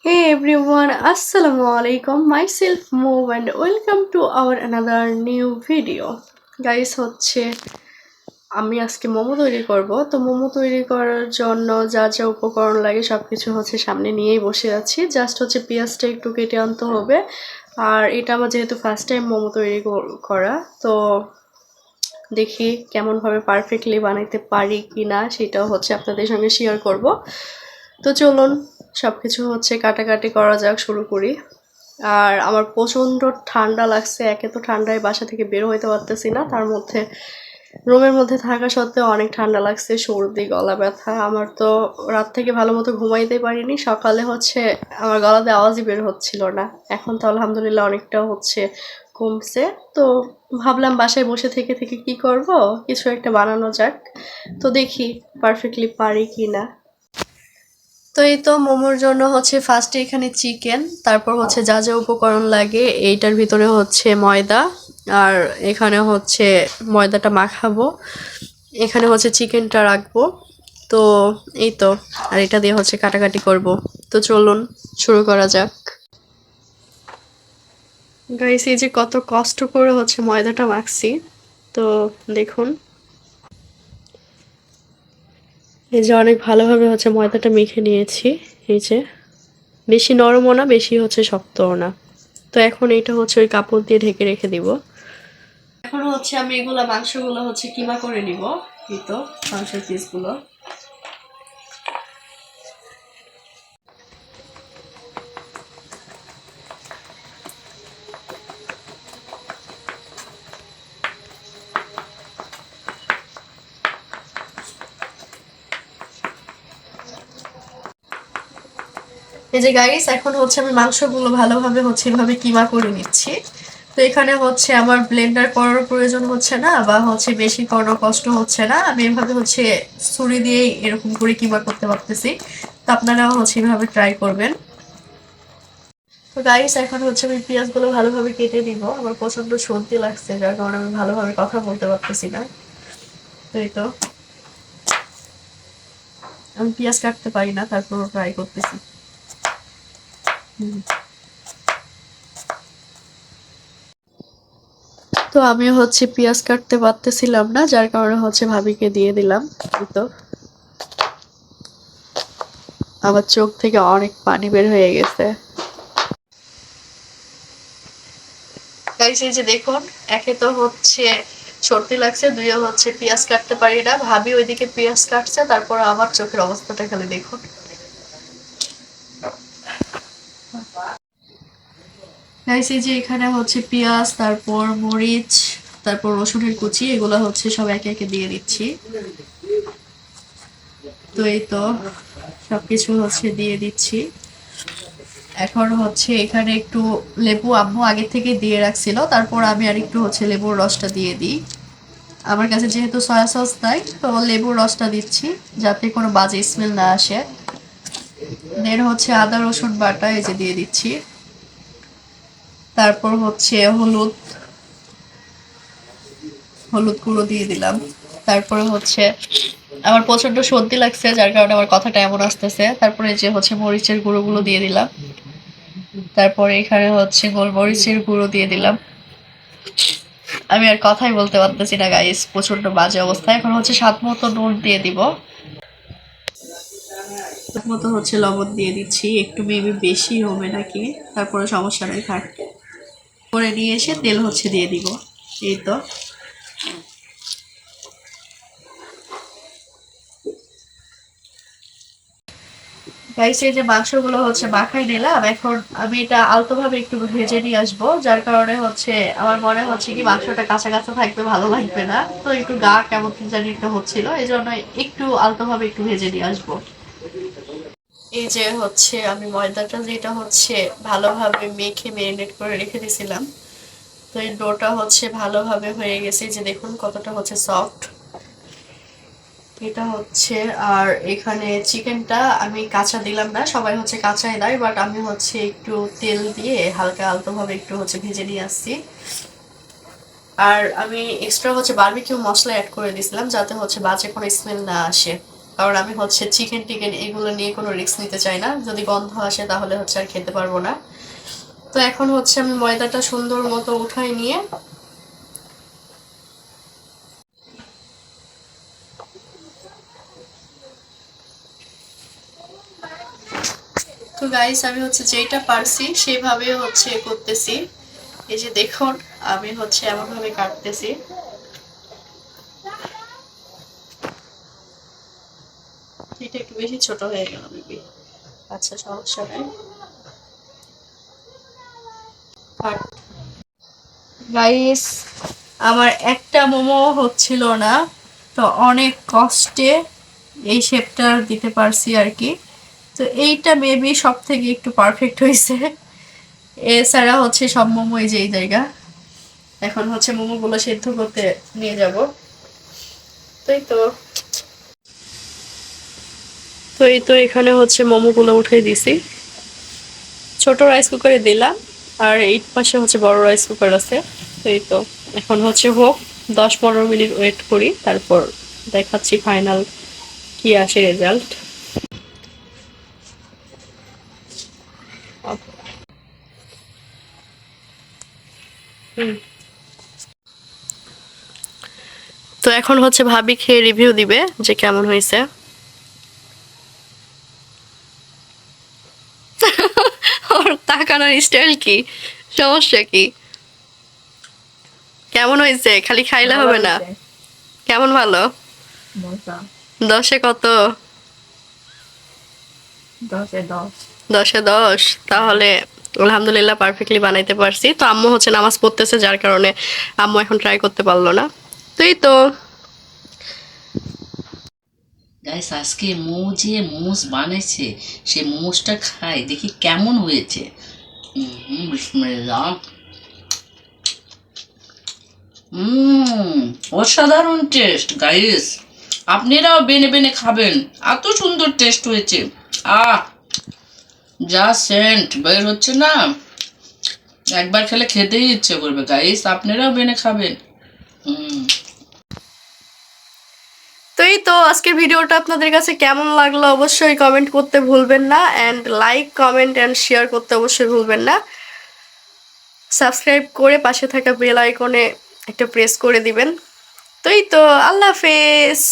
Hey everyone, Assalamu alaikum. Myself Move and welcome to our another new video. Guys হচ্ছে আমি আজকে মোমো তৈরি করব। তো মোমো তৈরি করার জন্য যা যা উপকরণ লাগে সবকিছু হচ্ছে সামনে নিয়েই বসে আছি। জাস্ট হচ্ছে পেঁয়াজটা একটু কেটে আনতে হবে। আর এটা আমার যেহেতু ফার্স্ট টাইম মোমো তৈরি করা, তো দেখি কেমনভাবে পারফেক্টলি বানাইতে পারি কিনা সেটাও হচ্ছে আপনাদের সঙ্গে শেয়ার করব। তো চলুন সবকিছু হচ্ছে কাটাকাটি করা যাক, শুরু করি। আর আমার প্রচণ্ড ঠান্ডা লাগছে, একে তো ঠান্ডায় বাসা থেকে বের হইতে পারতেছি না, তার মধ্যে রুমের মধ্যে থাকা সত্ত্বেও অনেক ঠান্ডা লাগছে, সর্দি, গলা ব্যথা। আমার তো রাত থেকে ভালো মতো ঘুমাইতে পারিনি, সকালে হচ্ছে আমার গলাতে আওয়াজই বের হচ্ছিল না। এখন তো আলহামদুলিল্লাহ অনেকটা হচ্ছে কমছে। তো ভাবলাম বাসায় বসে থেকে থেকে কি করব, কিছু একটা বানানো যাক। তো দেখি পারফেক্টলি পারি কি না। তো এই তো মোমোর জন্য হচ্ছে ফার্স্টে এখানে চিকেন, তারপর হচ্ছে যা যা উপকরণ লাগে এইটার ভিতরে হচ্ছে ময়দা, আর এখানে হচ্ছে ময়দাটা মাখাবো, এখানে হচ্ছে চিকেনটা রাখবো। তো এই তো, আর এটা দিয়ে হচ্ছে কাটাকাটি করব। তো চলুন শুরু করা যাক। গাইস, এই যে কত কষ্ট করে হচ্ছে ময়দাটা মাখছি, তো দেখুন এই যে অনেক ভালোভাবে হচ্ছে ময়দাটা মেখে নিয়েছি। এই যে বেশি নরমও না, বেশি হচ্ছে শক্তও না। তো এখন এটা হচ্ছে ওই কাপড় দিয়ে ঢেকে রেখে দিব। এখন হচ্ছে আমি এগুলা মাংসগুলো হচ্ছে কিমা করে নিব। এই তো মাংসের পিসগুলো। এই যে গাইস, এখন হচ্ছে আমি মাংসগুলো ভালোভাবে হচ্ছে এভাবে কিমা করে নিচ্ছি। তো এখানে হচ্ছে আমার ব্লেন্ডার করার প্রয়োজন হচ্ছে না, বা হচ্ছে বেশি করার কষ্ট হচ্ছে না। আমি এভাবে হচ্ছে ছুরি দিয়েই এরকম করে কিমা করতে পারতেছি। তো আপনারাও হচ্ছে এভাবে ট্রাই করবেন। তো গাইস, এখন হচ্ছে আমি পেঁয়াজগুলো ভালোভাবে কেটে দিব। আমার প্রচন্ড সর্দি লাগছে, যার কারণে আমি ভালোভাবে কথা বলতে পারতেছি না। তো এই তো, আমি পেঁয়াজ কাটতে পারি না, তারপর ট্রাই করতেছি। তো আমি হচ্ছে পেঁয়াজ কাটতে পারতেছিলাম না, যার কারণে হচ্ছে ভাবিকে দিয়ে দিলাম। তো আমার চোখ থেকে অনেক পানি বের হয়ে গেছে। গাইস, এই যে দেখুন, একে তো হচ্ছে সর্দি লাগছে, দুইও হচ্ছে পেঁয়াজ কাটতে পারি না। ভাবি ওইদিকে পেঁয়াজ কাটছে, তারপর আমার চোখের অবস্থাটা খালি দেখুন। গাইস, এই যে এখানে হচ্ছে পেঁয়াজ, তারপর মরিচ, তারপর রসুনের কুচি, এগুলো হচ্ছে সব একে একে দিয়ে দিচ্ছি। তো এই তো সবকিছু হচ্ছে দিয়ে দিচ্ছি। এখন হচ্ছে এখানে একটু লেবু আম্মু আগে থেকে দিয়ে রাখছিল, তারপর আমি আর একটু হচ্ছে লেবুর রসটা দিয়ে দিই। আমার কাছে যেহেতু সয়া সস নাই, তো লেবুর রসটা দিচ্ছি যাতে কোনো বাজে স্মেল না আসে। দেন হচ্ছে আদা রসুন বাটা এই যে দিয়ে দিচ্ছি। তারপর হচ্ছে হলুদ হলুদ গুঁড়ো দিয়ে দিলাম। তারপরে হচ্ছে আমার প্রচন্ড সর্দি লাগছে, যার কারণে আমার কথাটা এমন আসতেছে। তারপরে যে হচ্ছে মরিচের গুঁড়োগুলো দিয়ে দিলাম। তারপরে এখানে হচ্ছে গোলমরিচের গুঁড়ো দিয়ে দিলাম। আমি আর কথাই বলতে পারতেছি না গাইস, প্রচন্ড বাজে অবস্থা। এখন হচ্ছে স্বাদ মতো নুন দিয়ে দিব, স্বাদ মতো হচ্ছে লবণ দিয়ে দিচ্ছি। একটু মেবি বেশি হবে নাকি, তারপরে সমস্যা নেই, থাক। করে নিয়ে এসে তেল হচ্ছে দিয়ে দিব। এই তো গাইস, এই যে মাংসগুলো হচ্ছে মাখাই নিলাম। এখন আমি এটা আলতোভাবে একটু ভেজে নিয়ে আসবো, যার কারণে হচ্ছে আমার মনে হচ্ছে কি মাংসটা কাঁচা কাঁচা থাকবে, ভালো লাগবে না। তো একটু গা কেমন জানি একটা হচ্ছিল, এই জন্য একটু আলতোভাবে একটু ভেজে নিয়ে আসবো। এই যে হচ্ছে আমি ময়দাটা যেটা হচ্ছে ভালোভাবে মেখে ম্যারিনেট করে রেখে দিয়েছিলাম, তো এই ডোটা হচ্ছে ভালোভাবে হয়ে গেছে। যে দেখুন কতটা হচ্ছে সফট এটা হচ্ছে। আর এখানে চিকেনটা আমি কাঁচা দিলাম না, সবাই হচ্ছে কাঁচাই দেয়, বাট আমি হচ্ছে একটু তেল দিয়ে হালকা আলতোভাবে একটু হচ্ছে ভেজে নিয়ে আসছি। আর আমি এক্সট্রা হচ্ছে বারবিকিউ মশলা অ্যাড করে দিয়েছিলাম, যাতে হচ্ছে বাজে কোনো স্মেল না আসে। কারণ আমি হচ্ছে চিকেন টিকেন এগুলো নিয়ে কোনো রিস্ক নিতে চাই না, যদি গন্ধ আসে তাহলে হচ্ছে আর খেতে পারবো না। তো এখন হচ্ছে আমি ময়দাটা সুন্দর মতো উঠাই নিয়ে তো গাইস আমি হচ্ছে যেটা পারছি সেভাবে হচ্ছে করতেছি। এই যে দেখুন আমি হচ্ছে এমন ভাবে কাটতেছি। এটা একটু বেশি ছোট হয়ে গেল বেবি, আচ্ছা সমস্যা নাই। গাইস আমার একটা মোমো হচ্ছিল না, তো অনেক কষ্টে এই শেপটা দিতে পারছি আর কি। তো এইটা মেবি সব থেকে একটু পারফেক্ট হয়েছে। এছাড়া হচ্ছে সব মোমো এই যে এই জায়গা। এখন হচ্ছে মোমোগুলো সেদ্ধ করতে নিয়ে যাব। তাই তো তো এই তো এখানে হচ্ছে মোমোগুলো উঠিয়ে দিছি, ছোট রাইস কুকারে দিলাম, আর এই পাশে হচ্ছে বড় রাইস কুকার আছে। তো এই তো এখন হচ্ছে হোক, 10-15 মিনিট ওয়েট করি, তারপর দেখাচ্ছি ফাইনাল কি আসে রেজাল্ট। তো এখন হচ্ছে ভাবি খেয়ে রিভিউ দিবে যে কেমন হয়েছে। ওর তাকানোর স্টাইল কি, সমস্যা কি? কেমন হয়েছে খালি খাইলে হবে না? কেমন ভালো? 10-এ কত? 10-এ 10। তাহলে আলহামদুলিল্লাহ পারফেক্টলি বানাইতে পারছি। তো আম্মু হচ্ছে নামাজ পড়তেছে, যার কারণে আম্মু এখন ট্রাই করতে পারলো না। তো এই তো গাইস আজকে যে মোমোস বানাইছে সে মোমোসটা খাই দেখি কেমন হয়েছে। বিসমিল্লাহ। অসাধারণ টেস্ট গাইস, আপনারাও বেনে বেনে খাবেন, এত সুন্দর টেস্ট হয়েছে। আহ যা সেন্ট বের হচ্ছে না, একবার খেলে খেতেই ইচ্ছে করবে গাইস, আপনারাও বেনে খাবেন। হুম। তো এই তো আজকের ভিডিওটা আপনাদের কাছে কেমন লাগলো অবশ্যই কমেন্ট করতে ভুলবেন না, and like comment and share করতে অবশ্যই ভুলবেন না। সাবস্ক্রাইব করে পাশে থাকা বেল আইকনে একটা প্রেস করে দিবেন। তো এই তো আল্লাহ হাফেজ।